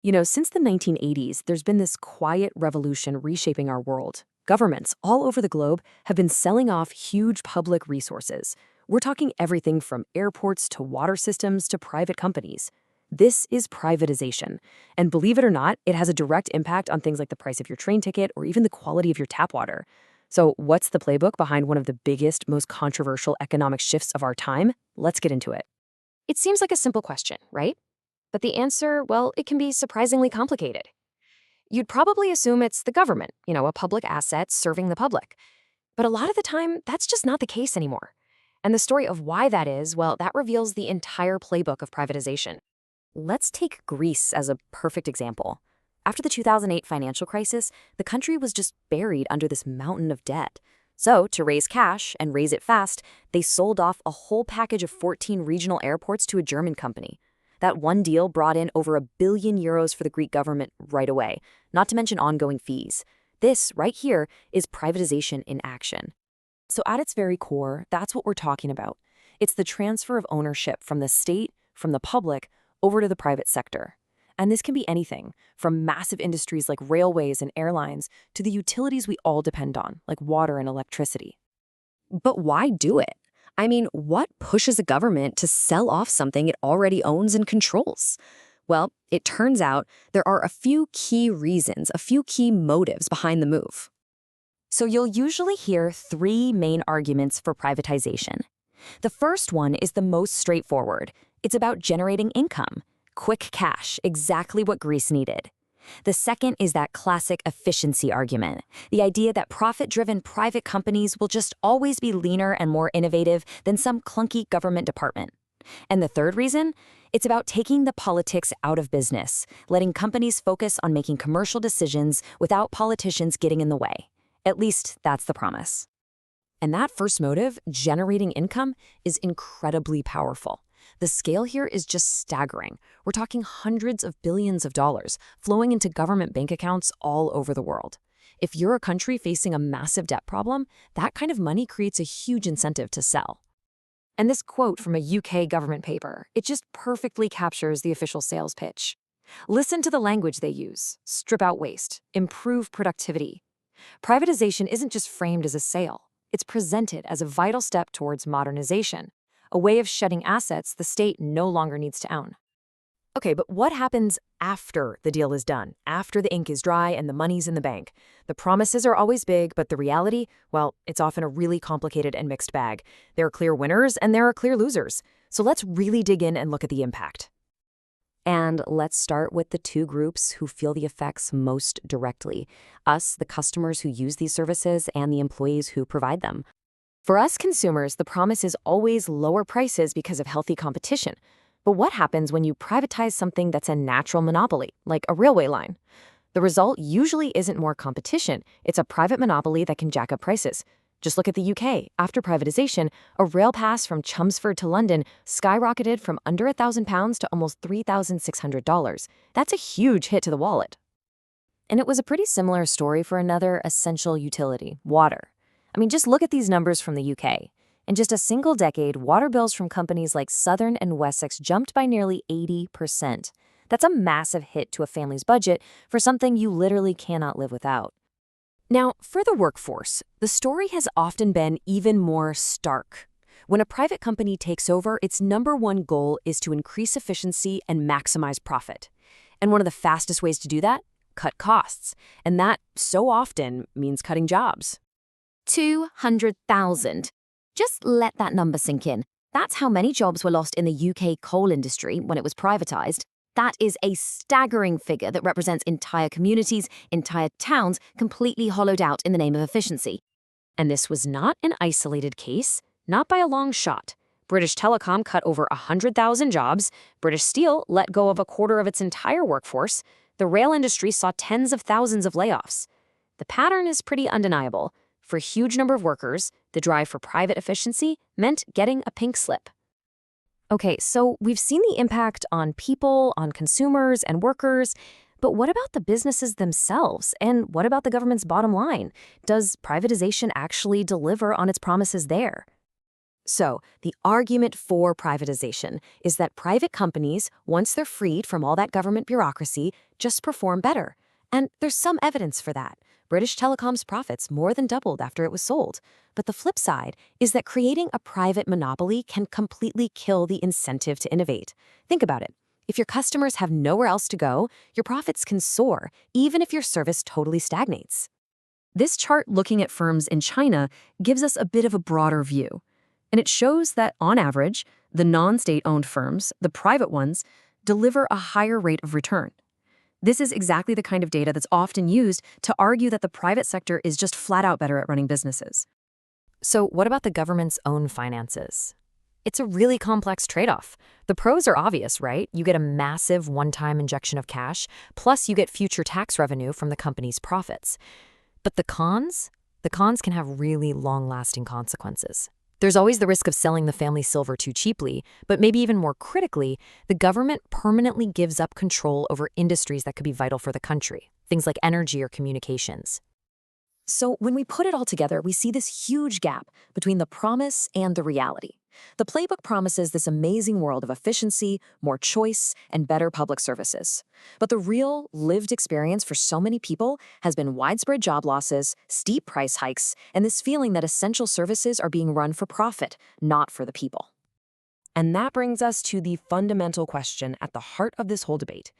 Since the 1980s, there's been this quiet revolution reshaping our world. Governments all over the globe have been selling off huge public resources. We're talking everything from airports to water systems to private companies. This is privatization. And believe it or not, it has a direct impact on things like the price of your train ticket or even the quality of your tap water. So, what's the playbook behind one of the biggest, most controversial economic shifts of our time? Let's get into it. It seems like a simple question, right? But the answer, well, it can be surprisingly complicated. You'd probably assume it's the government, a public asset serving the public. But a lot of the time, that's just not the case anymore. And the story of why that is, well, that reveals the entire playbook of privatization. Let's take Greece as a perfect example. After the 2008 financial crisis, the country was just buried under this mountain of debt. So, to raise cash and raise it fast, they sold off a whole package of 14 regional airports to a German company. That one deal brought in over €1 billion for the Greek government right away, not to mention ongoing fees. This, right here, is privatization in action. So at its very core, that's what we're talking about. It's the transfer of ownership from the state, from the public, over to the private sector. And this can be anything, from massive industries like railways and airlines to the utilities we all depend on, like water and electricity. But why do it? I mean, what pushes a government to sell off something it already owns and controls? Well, it turns out there are a few key reasons, a few key motives behind the move. So you'll usually hear three main arguments for privatization. The first one is the most straightforward. It's about generating income. Quick cash, exactly what Greece needed. The second is that classic efficiency argument, the idea that profit-driven private companies will just always be leaner and more innovative than some clunky government department. And the third reason? It's about taking the politics out of business, letting companies focus on making commercial decisions without politicians getting in the way. At least that's the promise. And that first motive, generating income, is incredibly powerful. The scale here is just staggering. We're talking hundreds of billions of dollars flowing into government bank accounts all over the world. If you're a country facing a massive debt problem, that kind of money creates a huge incentive to sell. And this quote from a UK government paper, it just perfectly captures the official sales pitch. Listen to the language they use. Strip out waste. Improve productivity. Privatization isn't just framed as a sale. It's presented as a vital step towards modernization, a way of shedding assets the state no longer needs to own. Okay, but what happens after the deal is done, after the ink is dry and the money's in the bank? The promises are always big, but the reality, well, it's often a really complicated and mixed bag. There are clear winners and there are clear losers. So let's really dig in and look at the impact. And let's start with the two groups who feel the effects most directly. Us, the customers who use these services, and the employees who provide them. For us consumers, the promise is always lower prices because of healthy competition. But what happens when you privatize something that's a natural monopoly, like a railway line? The result usually isn't more competition. It's a private monopoly that can jack up prices. Just look at the UK. After privatization, a rail pass from Chelmsford to London skyrocketed from under £1,000 to almost $3,600. That's a huge hit to the wallet. And it was a pretty similar story for another essential utility, water. I mean, just look at these numbers from the UK. In just a single decade, water bills from companies like Southern and Wessex jumped by nearly 80%. That's a massive hit to a family's budget for something you literally cannot live without. Now, for the workforce, the story has often been even more stark. When a private company takes over, its number one goal is to increase efficiency and maximize profit. And one of the fastest ways to do that? Cut costs. And that, so often, means cutting jobs. 200,000. Just let that number sink in. That's how many jobs were lost in the UK coal industry when it was privatized. That is a staggering figure that represents entire communities, entire towns completely hollowed out in the name of efficiency. And this was not an isolated case, not by a long shot. British Telecom cut over 100,000 jobs. British Steel let go of a quarter of its entire workforce. The rail industry saw tens of thousands of layoffs. The pattern is pretty undeniable. For a huge number of workers, the drive for private efficiency meant getting a pink slip. Okay, so we've seen the impact on people, on consumers and workers, but what about the businesses themselves? And what about the government's bottom line? Does privatization actually deliver on its promises there? So, the argument for privatization is that private companies, once they're freed from all that government bureaucracy, just perform better. And there's some evidence for that. British Telecom's profits more than doubled after it was sold. But the flip side is that creating a private monopoly can completely kill the incentive to innovate. Think about it. If your customers have nowhere else to go, your profits can soar, even if your service totally stagnates. This chart looking at firms in China gives us a bit of a broader view. And it shows that, on average, the non-state-owned firms, the private ones, deliver a higher rate of return. This is exactly the kind of data that's often used to argue that the private sector is just flat out better at running businesses. So what about the government's own finances? It's a really complex trade-off. The pros are obvious, right? You get a massive one-time injection of cash, plus you get future tax revenue from the company's profits. But the cons? The cons can have really long-lasting consequences. There's always the risk of selling the family silver too cheaply, but maybe even more critically, the government permanently gives up control over industries that could be vital for the country, things like energy or communications. So when we put it all together, we see this huge gap between the promise and the reality. The playbook promises this amazing world of efficiency, more choice, and better public services. But the real, lived experience for so many people has been widespread job losses, steep price hikes, and this feeling that essential services are being run for profit, not for the people. And that brings us to the fundamental question at the heart of this whole debate.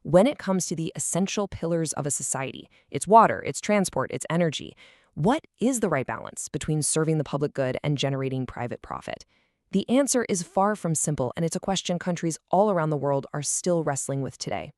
When it comes to the essential pillars of a society, its water, its transport, its energy, what is the right balance between serving the public good and generating private profit? The answer is far from simple, and it's a question countries all around the world are still wrestling with today.